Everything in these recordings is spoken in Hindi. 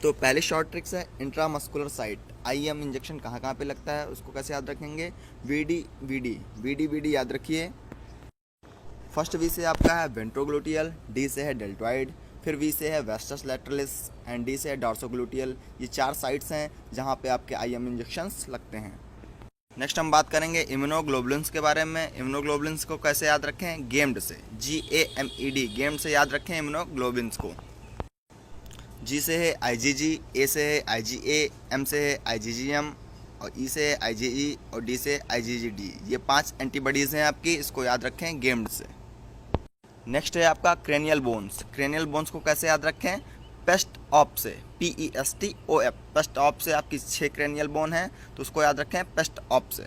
तो पहली शॉर्ट ट्रिक्स है इंट्रामस्कुलर साइट। आईएम इंजेक्शन कहाँ कहाँ पे लगता है उसको कैसे याद रखेंगे। वीडी वीडी वीडी वीडी याद रखिए। फर्स्ट वी से आपका है वेंट्रोग्लूटियल, डी से है डेल्टॉइड, फिर वी से है वेस्टस लैटरलिस एंड डी से है डॉर्सोग्लूटियल। ये 4 साइट्स हैं जहाँ पे आपके आईएम इंजेक्शंस लगते हैं। नेक्स्ट हम बात करेंगे इम्यूनोग्लोबुलिन्स के बारे में। इम्यूनोग्लोबुलिन्स को कैसे याद रखें, गेम्ड से, GAMED, गेम्ड से याद रखें इम्यूनोग्लोबुलिन्स को। जी से है IgG, ए से है IgA, एम से है IgGM और ई से है IgE और डी से IgGD। ये 5 एंटीबॉडीज़ हैं आपकी, इसको याद रखें गेम्ड से। नेक्स्ट है आपका क्रेनियल बोन्स। क्रेनियल बोन्स को कैसे याद रखें, पेस्ट ऑप से, PESTOF, पेस्ट ऑप से आपकी 6 क्रेनियल बोन है तो उसको याद रखें पेस्ट ऑप से।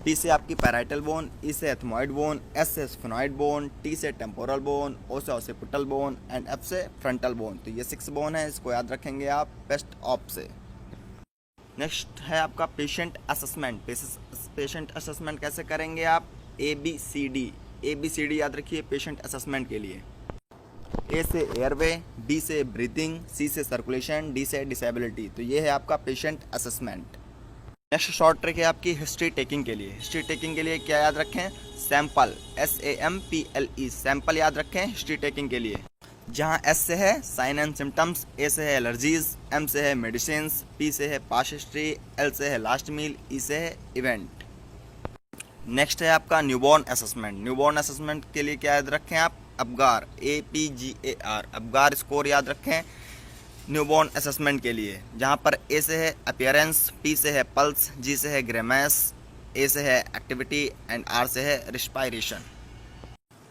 पी से आपकी पैराइटल बोन, ई से एथमॉइड बोन, एस से स्फेनॉइड बोन, टी से टेम्पोरल बोन, ओ से ऑसिपिटल बोन एंड एफ से फ्रंटल बोन। तो ये 6 बोन है, इसको याद रखेंगे आप पेस्ट ऑप से। नेक्स्ट है आपका पेशेंट असेसमेंट। पेशेंट असेसमेंट कैसे करेंगे आप, ABCD याद रखिए पेशेंट असेसमेंट के लिए। ए से एयरवे, बी से ब्रीथिंग, सी से सर्कुलेशन, डी से डिसेबिलिटी। तो ये है आपका patient assessment. Next short trick है आपकी हिस्ट्री टेकिंग के लिए। हिस्ट्री टेकिंग के लिए क्या याद रखें, सैंपल, SAMPLE, सैंपल याद रखें हिस्ट्री टेकिंग के लिए। जहाँ एस से है साइन एंड सिम्टम्स, ए से है एलर्जीज, एम से है मेडिसिन, पी से है पास्ट हिस्ट्री, एल से है लास्ट मील, ई से है इवेंट। नेक्स्ट है आपका न्यूबॉर्न असेसमेंट। न्यूबॉर्न असेसमेंट के लिए क्या याद रखें आप, अबगार, APGAR, अबगार स्कोर याद रखें न्यूबॉर्न असेसमेंट के लिए। जहाँ पर ए से है अपीयरेंस, पी से है पल्स, जी से है ग्रेमेस, ए से है एक्टिविटी एंड आर से है रिस्पायरेशन।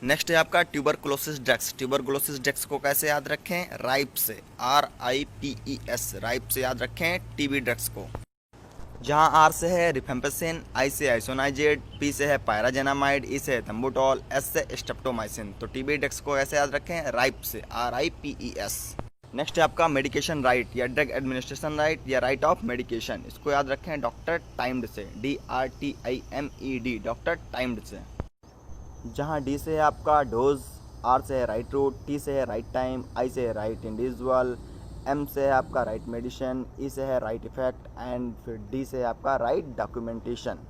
नेक्स्ट है आपका ट्यूबरकुलोसिस डेक्स। ट्यूबरकुलोसिस डेक्स को कैसे याद रखें, राइप से, RIPES, राइप से याद रखें TB ड्रग्स को। जहाँ आर से है रिफेम्पिसिन, आई से आइसोनाइजेट, पी से है पायराजेनामाइड, ई से है थम्बुटॉल, एस से स्ट्रेप्टोमाइसिन। तो TB ड्रग्स को ऐसे याद रखें राइप से, RIPES। नेक्स्ट है आपका मेडिकेशन राइट या ड्रग एडमिनिस्ट्रेशन राइट या राइट ऑफ मेडिकेशन। इसको याद रखें डॉक्टर टाइम्ड से, DRTIMED, डॉक्टर टाइम्ड से। जहाँ डी से है आपका डोज, आर से है राइट रूट, टी से है राइट टाइम, आई से है राइट इंडिविजुअल, एम से है आपका राइट मेडिसिन, ई से है राइट इफेक्ट एंड फिर डी से है आपका राइट डॉक्यूमेंटेशन।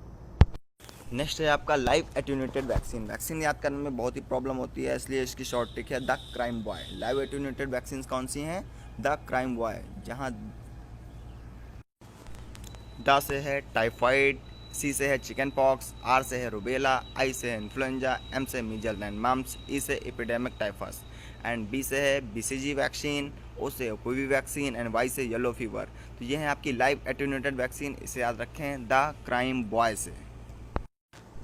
नेक्स्ट है आपका लाइव एट्यूनेटेड वैक्सीन। वैक्सीन याद करने में बहुत ही प्रॉब्लम होती है, इसलिए इसकी शॉर्ट ट्रिक है the crime boy. Live attenuated vaccine कौन सी हैं, द क्राइम बॉय। जहाँ ड से है टाइफाइड, सी से है चिकन पॉक्स, आर से है रुबेला, आई से है इन्फ्लुएंजा, एम से मीजल्स एंड मम्प्स, ई से एपिडेमिक टाइफस एंड बी से है BCG वैक्सीन, ओ से OPV वैक्सीन एंड वाई से येलो फीवर। तो ये है आपकी लाइव एट्यूनेटेड वैक्सीन, इसे याद रखें द क्राइम बॉय से।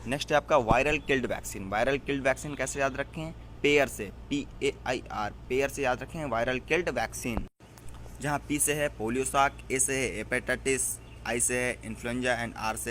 नेक्स्ट है आपका viral killed vaccine. Viral killed vaccine कैसे याद रखें, पेयर से, PAIR, पेयर से याद रखें वायरल किल्ड वैक्सीन। जहाँ पी से है पोलियो साक, ए से है हेपेटाइटिस, आई से है इन्फ्लुएंजा एंड आर से है